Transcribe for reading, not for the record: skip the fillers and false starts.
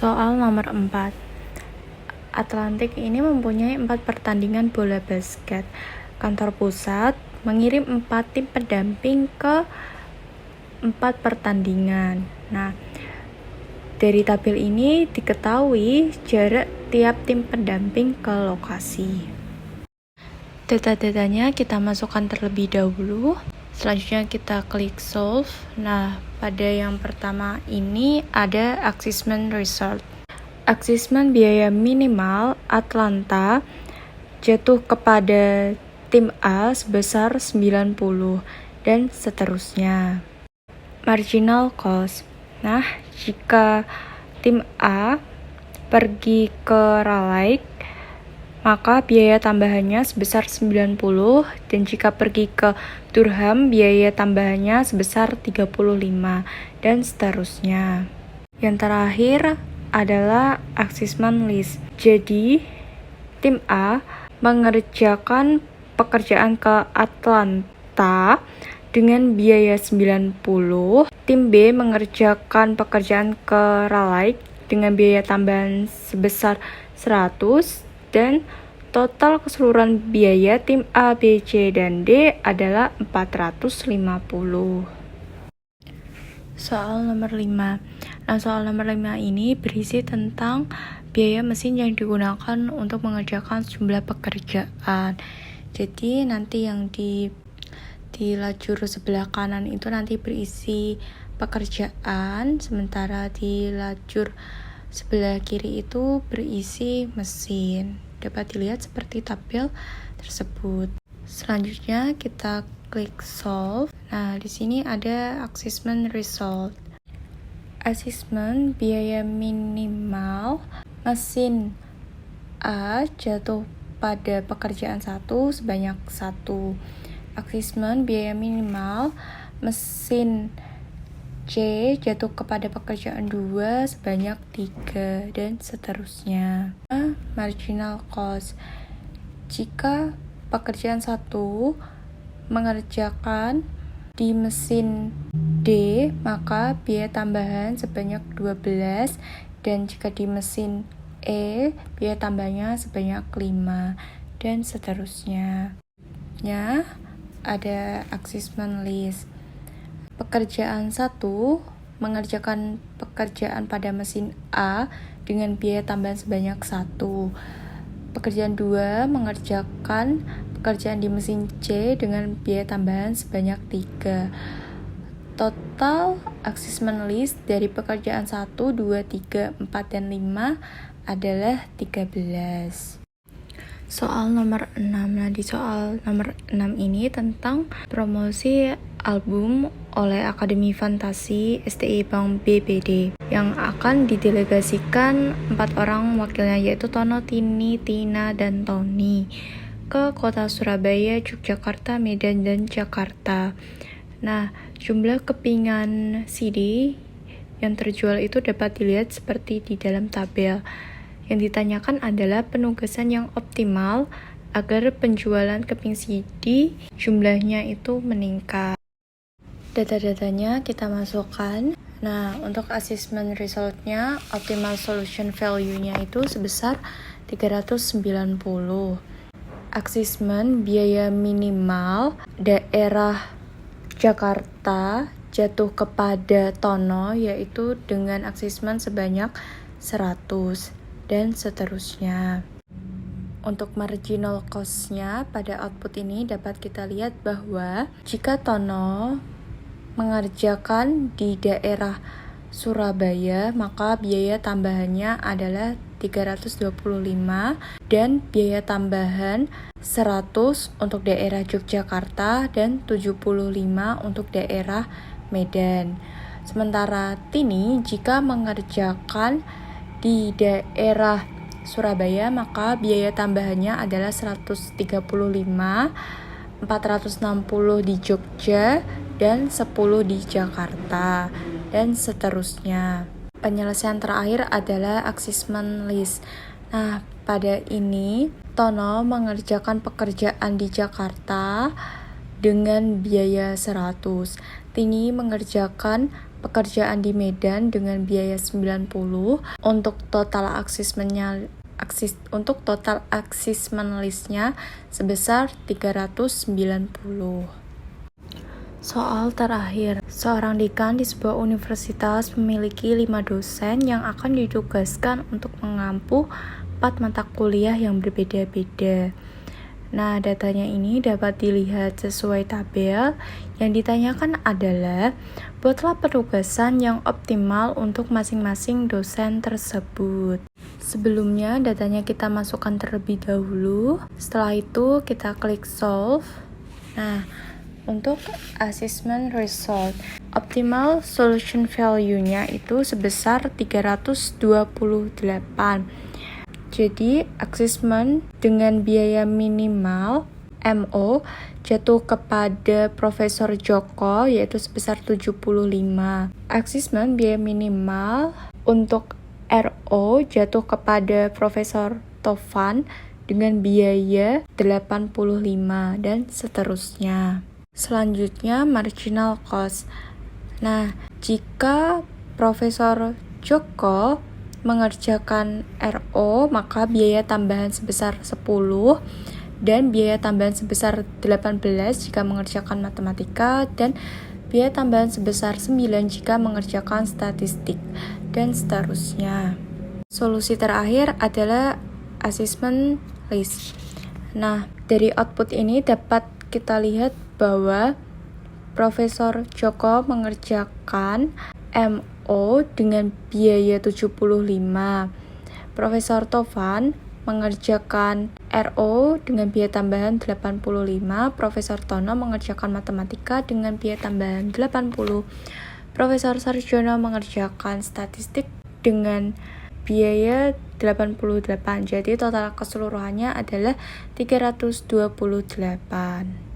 Soal nomor 4. Atlantik ini mempunyai 4 pertandingan bola basket. Kantor pusat mengirim 4 tim pendamping ke 4 pertandingan. Nah, dari tabel ini diketahui jarak tiap tim pendamping ke lokasi. Data-datanya kita masukkan terlebih dahulu. Selanjutnya kita klik solve. Nah, pada yang pertama ini ada assessment result. Assessment biaya minimal Atlanta jatuh kepada tim A sebesar 90 dan seterusnya. Marginal cost. Nah, jika tim A pergi ke Raleigh, maka biaya tambahannya sebesar 90, dan jika pergi ke Durham, biaya tambahannya sebesar 35, dan seterusnya. Yang terakhir adalah assessment list. Jadi, tim A mengerjakan pekerjaan ke Atlanta dengan biaya 90, tim B mengerjakan pekerjaan ke Raleigh dengan biaya tambahan sebesar 100, dan total keseluruhan biaya tim A, B, C, dan D adalah 450. Soal nomor 5. Nah, soal nomor 5 ini berisi tentang biaya mesin yang digunakan untuk mengerjakan sejumlah pekerjaan. Jadi nanti yang di lajur sebelah kanan itu nanti berisi pekerjaan, sementara di lajur sebelah kiri itu berisi mesin. Dapat dilihat seperti tabel tersebut. Selanjutnya kita klik solve. Nah, di sini ada assessment result. Assessment biaya minimal mesin A jatuh pada pekerjaan 1 sebanyak 1. Assessment biaya minimal mesin C jatuh kepada pekerjaan 2 sebanyak 3, dan seterusnya. Marginal cost. Jika pekerjaan 1 mengerjakan di mesin D, maka biaya tambahan sebanyak 12, dan jika di mesin E, biaya tambahnya sebanyak 5, dan seterusnya. Ada assessment list. Pekerjaan 1 mengerjakan pekerjaan pada mesin A dengan biaya tambahan sebanyak 1. Pekerjaan 2 mengerjakan pekerjaan di mesin C dengan biaya tambahan sebanyak 3. Total assessment list dari pekerjaan 1, 2, 3, 4, dan 5 adalah 13. Soal nomor 6. Nah, di soal nomor 6 ini tentang promosi album oleh Akademi Fantasi STI Bank BPD yang akan didelegasikan 4 orang wakilnya, yaitu Tono, Tini, Tina, dan Tony ke kota Surabaya, Yogyakarta, Medan, dan Jakarta. Nah, jumlah kepingan CD yang terjual itu dapat dilihat seperti di dalam tabel. Yang ditanyakan adalah penugasan yang optimal agar penjualan keping CD jumlahnya itu meningkat. Data-datanya kita masukkan. Nah, untuk assessment resultnya, optimal solution value-nya itu sebesar 390. Assessment biaya minimal daerah Jakarta jatuh kepada Tono, yaitu dengan assessment sebanyak 100, dan seterusnya. Untuk marginal cost-nya pada output ini dapat kita lihat bahwa jika Tono mengerjakan di daerah Surabaya, maka biaya tambahannya adalah 325, dan biaya tambahan 100 untuk daerah Yogyakarta dan 75 untuk daerah Medan. Sementara Tini jika mengerjakan di daerah Surabaya, maka biaya tambahannya adalah 135, 460 di Jogja, dan 10 di Jakarta, dan seterusnya. Penyelesaian terakhir adalah assessment list. Nah, pada ini Tono mengerjakan pekerjaan di Jakarta dengan biaya 100. Tini mengerjakan pekerjaan di Medan dengan biaya 90, untuk total assessment listnya sebesar 390. Soal terakhir, seorang dekan di sebuah universitas memiliki 5 dosen yang akan ditugaskan untuk mengampu 4 mata kuliah yang berbeda-beda. Nah, datanya ini dapat dilihat sesuai tabel. Yang ditanyakan adalah, buatlah penugasan yang optimal untuk masing-masing dosen tersebut. Sebelumnya, datanya kita masukkan terlebih dahulu. Setelah itu, kita klik solve. Nah, untuk assessment result, optimal solution value-nya itu sebesar 328. Jadi, assessment dengan biaya minimal MO jatuh kepada Profesor Joko yaitu sebesar 75. Assessment biaya minimal untuk RO jatuh kepada Profesor Tovan dengan biaya 85 dan seterusnya. Selanjutnya, marginal cost. Nah, jika Profesor Joko mengerjakan RO, maka biaya tambahan sebesar 10 dan biaya tambahan sebesar 18 jika mengerjakan matematika, dan biaya tambahan sebesar 9 jika mengerjakan statistik, dan seterusnya. Solusi terakhir adalah assessment list. Nah, dari output ini dapat kita lihat bahwa Profesor Joko mengerjakan MO dengan biaya 75. Profesor Tovan mengerjakan RO dengan biaya tambahan 85. Profesor Tono mengerjakan matematika dengan biaya tambahan 80. Profesor Sarjono mengerjakan statistik dengan biaya 88. Jadi total keseluruhannya adalah 328.